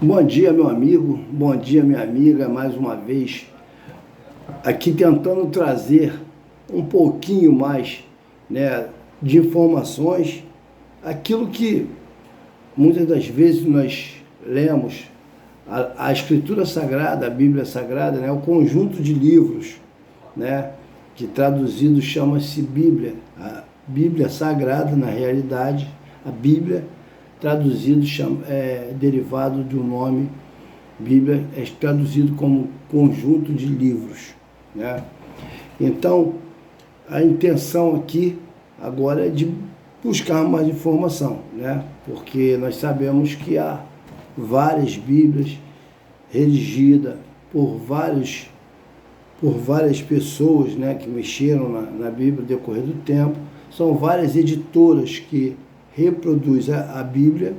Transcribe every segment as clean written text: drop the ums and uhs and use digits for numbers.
Bom dia, meu amigo, bom dia, minha amiga, mais uma vez aqui tentando trazer um pouquinho mais, né, de informações, aquilo que muitas das vezes nós lemos, a Escritura Sagrada, a Bíblia Sagrada, né, o conjunto de livros, né, que traduzido chama-se Bíblia, a Bíblia Sagrada, na realidade, a Bíblia traduzido é derivado de um nome. Bíblia é traduzido como conjunto de livros, né? Então, a intenção aqui agora é de buscar mais informação, né? Porque nós sabemos que há várias Bíblias redigidas por várias pessoas, né, que mexeram na Bíblia no decorrer do tempo. São várias editoras que reproduz a Bíblia,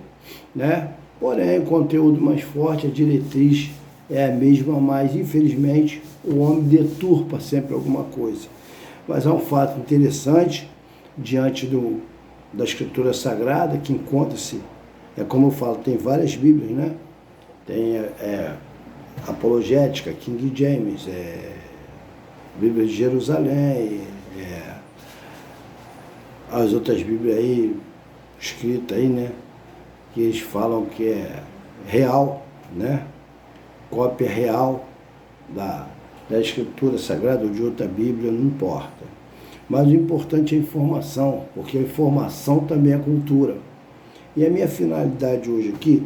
né? Porém, o conteúdo mais forte, a diretriz é a mesma, mas infelizmente o homem deturpa sempre alguma coisa. Mas há um fato interessante diante da Escritura Sagrada que encontra-se, como eu falo, tem várias Bíblias, né? Tem Apologética, King James, Bíblia de Jerusalém, as outras Bíblias aí, escrita aí, né, que eles falam que é real, né, cópia real da Escritura Sagrada ou de outra Bíblia, não importa. Mas o importante é a informação, porque a informação também é cultura. E a minha finalidade hoje aqui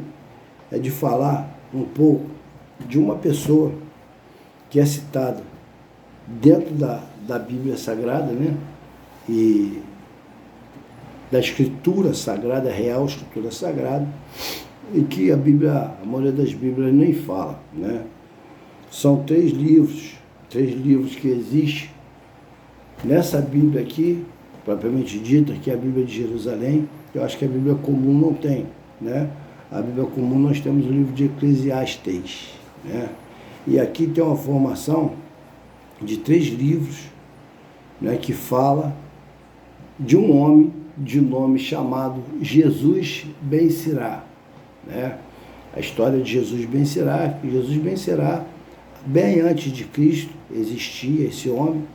é de falar um pouco de uma pessoa que é citada dentro da Bíblia Sagrada, né, e da Escritura Sagrada, real Escritura Sagrada, e que a maioria das Bíblias nem fala, né? São três livros que existem nessa Bíblia aqui, propriamente dita, que é a Bíblia de Jerusalém. Eu acho que a Bíblia comum não tem, né? A Bíblia comum nós temos o livro de Eclesiastes, né? E aqui tem uma formação de três livros, né, que fala de um homem de nome chamado Jesus Ben-Sira, né? A história de Jesus Ben-Sira. Jesus Ben-Sira, bem antes de Cristo, existia esse homem,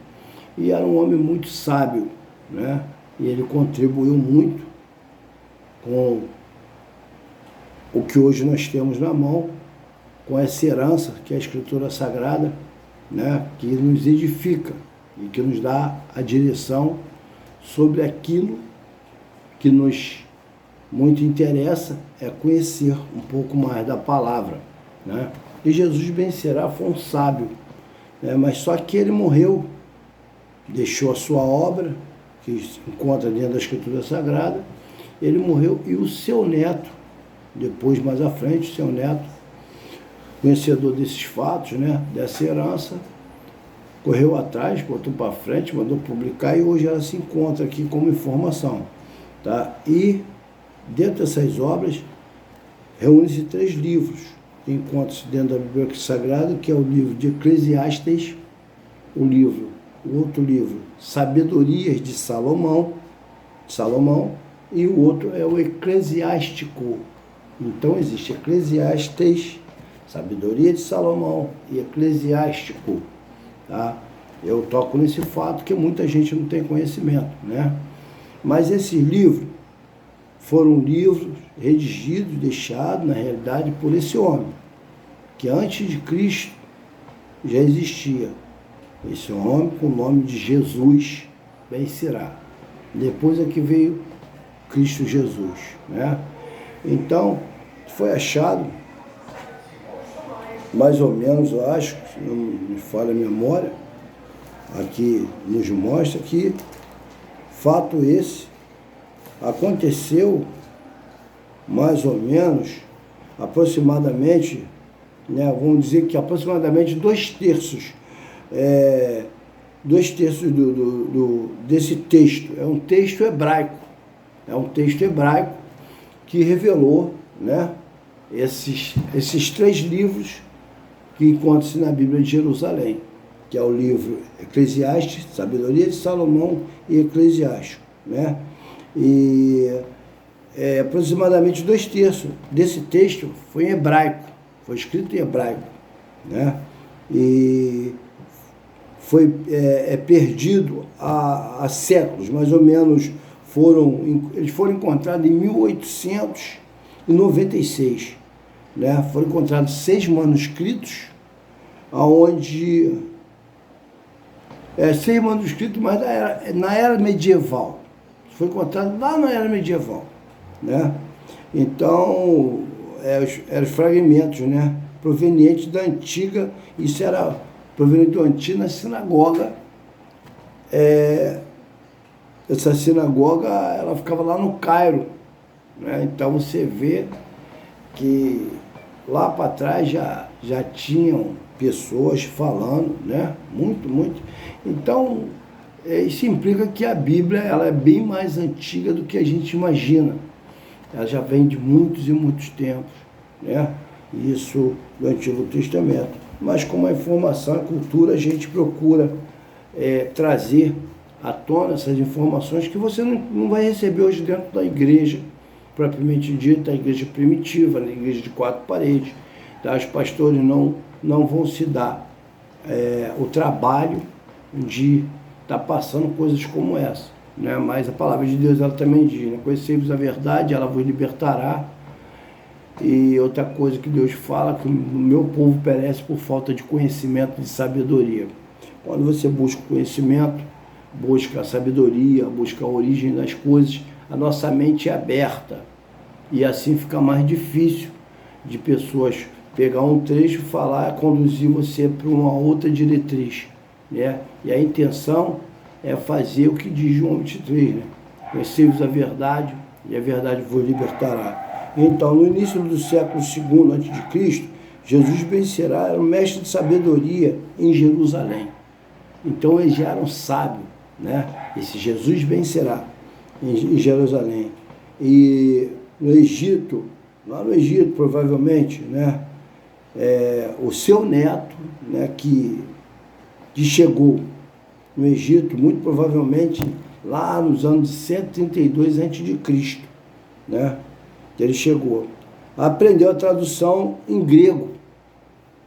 e era um homem muito sábio, né? E ele contribuiu muito com o que hoje nós temos na mão, com essa herança que é a Escritura Sagrada, né? Que nos edifica e que nos dá a direção sobre aquilo que nos muito interessa, é conhecer um pouco mais da palavra, né? E Jesus Ben-Sira foi um sábio, né? Mas só que ele morreu, deixou a sua obra, que se encontra dentro da Escritura Sagrada, ele morreu, e o seu neto, depois mais à frente, o seu neto, conhecedor desses fatos, né, dessa herança, correu atrás, botou para frente, mandou publicar, e hoje ela se encontra aqui como informação, tá? E dentro dessas obras reúne-se três livros que encontram-se dentro da Bíblia Sagrada, que é o livro de Eclesiastes, o outro livro, Sabedorias de Salomão, e o outro é o Eclesiástico. Então existe Eclesiastes, Sabedoria de Salomão e Eclesiástico, tá? Eu toco nesse fato que muita gente não tem conhecimento, né? Mas esses livros foram livros redigidos, deixados, na realidade, por esse homem, que antes de Cristo já existia. Esse homem com o nome de Jesus Ben-Sira. Depois é que veio Cristo Jesus, né? Então, foi achado, mais ou menos, eu acho, se não me falha a memória, aqui nos mostra que fato esse aconteceu mais ou menos, aproximadamente, né, vamos dizer que aproximadamente 2/3 desse texto. É um texto hebraico. Que revelou, né, esses três livros que encontram-se na Bíblia de Jerusalém, que é o livro Eclesiastes, Sabedoria de Salomão e Eclesiástico, né? E aproximadamente 2/3 desse texto foi em hebraico, foi escrito em hebraico, né? E foi perdido há séculos, mais ou menos. Eles foram encontrados em 1896, né? Foram encontrados 6 manuscritos, aonde 6 manuscritos, mas na era medieval. Foi encontrado lá na era medieval, né? Então, eram fragmentos, né? Provenientes da antiga, isso era proveniente da antiga sinagoga. Essa sinagoga, ela ficava lá no Cairo, né? Então você vê que lá para trás já tinham pessoas falando, né? Muito. Então, isso implica que a Bíblia, ela é bem mais antiga do que a gente imagina. Ela já vem de muitos e muitos tempos, né? Isso do Antigo Testamento. Mas como a informação, a cultura, a gente procura trazer à tona essas informações que você não vai receber hoje dentro da igreja, propriamente dita, a igreja primitiva, a igreja de 4 paredes. Tá? Os pastores não vão se dar o trabalho de estar passando coisas como essa, né? Mas a palavra de Deus, ela também diz, né? Conhecei-vos a verdade, ela vos libertará. E outra coisa que Deus fala, que o meu povo perece por falta de conhecimento, de sabedoria. Quando você busca conhecimento, busca a sabedoria, busca a origem das coisas, a nossa mente é aberta. E assim fica mais difícil de pessoas pegar um trecho, falar, conduzir você para uma outra diretriz, né? E a intenção é fazer o que diz João 23, né? Conhecei-vos a verdade e a verdade vos libertará. Então, no início do século II a.C., Jesus ben Sira era o mestre de sabedoria em Jerusalém. Então, eles já eram sábios, né? Esse Jesus ben Sira em Jerusalém. E no Egito, lá no Egito, provavelmente, né? O seu neto, né? que chegou no Egito, muito provavelmente, lá nos anos 132 a.C., né? Ele chegou, aprendeu a tradução em grego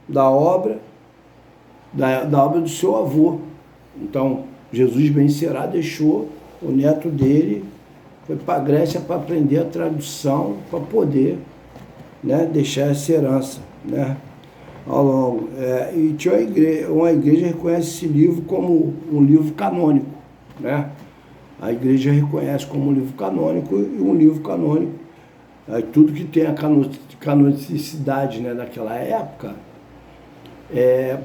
da obra do seu avô. Então, Jesus ben Sira deixou o neto dele, foi para a Grécia para aprender a tradução, para poder, né, deixar essa herança, né, ao longo. E tinha uma igreja reconhece esse livro como um livro canônico, né? A igreja reconhece como um livro canônico, e um livro canônico, tudo que tem a canonicidade, né, naquela época,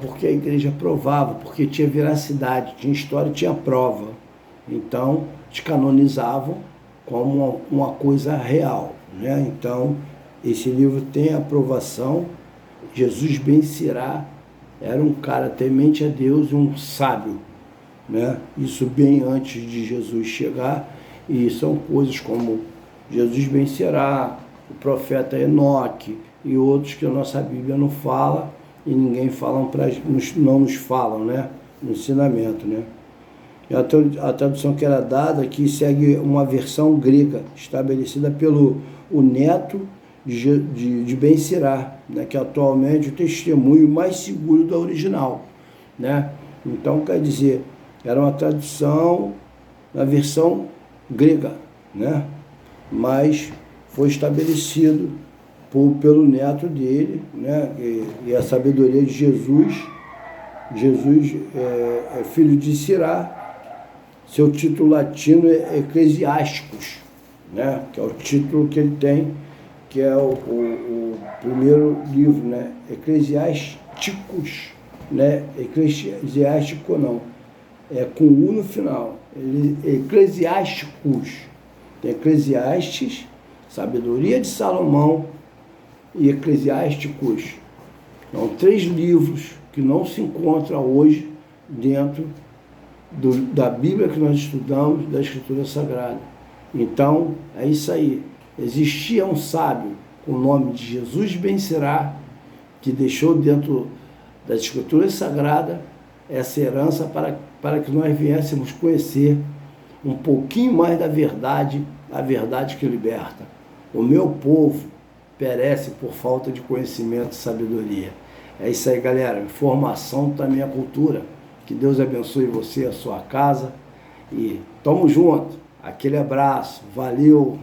porque a igreja provava, porque tinha veracidade, tinha história, tinha prova. Então, te canonizavam como uma coisa real, né? Então, esse livro tem aprovação. Jesus ben Sira era um cara temente a Deus, um sábio, né? Isso bem antes de Jesus chegar, e são coisas como Jesus ben Sira, o profeta Enoque e outros que a nossa Bíblia não fala e ninguém não nos falam, né? No ensinamento, né? E a tradução que era dada aqui segue uma versão grega estabelecida pelo neto de ben Sira, né? Que atualmente é o testemunho mais seguro da original, né? Então, quer dizer, era uma tradução na versão grega, né? Mas foi estabelecido pelo neto dele, né? E a sabedoria de Jesus. Jesus é filho de Sira. Seu título latino é Eclesiásticos, né? Que é o título que ele tem, que é o primeiro livro, né? Eclesiásticos, né? Eclesiástico não, com U no final. Eclesiásticos. Tem Eclesiastes, Sabedoria de Salomão e Eclesiásticos. São 3 livros que não se encontram hoje dentro da Bíblia que nós estudamos, da Escritura Sagrada. Então, é isso aí. Existia um sábio com o nome de Jesus ben Sira, que deixou dentro das Escrituras Sagradas essa herança para que nós viéssemos conhecer um pouquinho mais da verdade a verdade que liberta. O meu povo perece por falta de conhecimento e sabedoria. É isso aí, galera. Informação também é cultura. Que Deus abençoe você, a sua casa. E tamo junto. Aquele abraço. Valeu.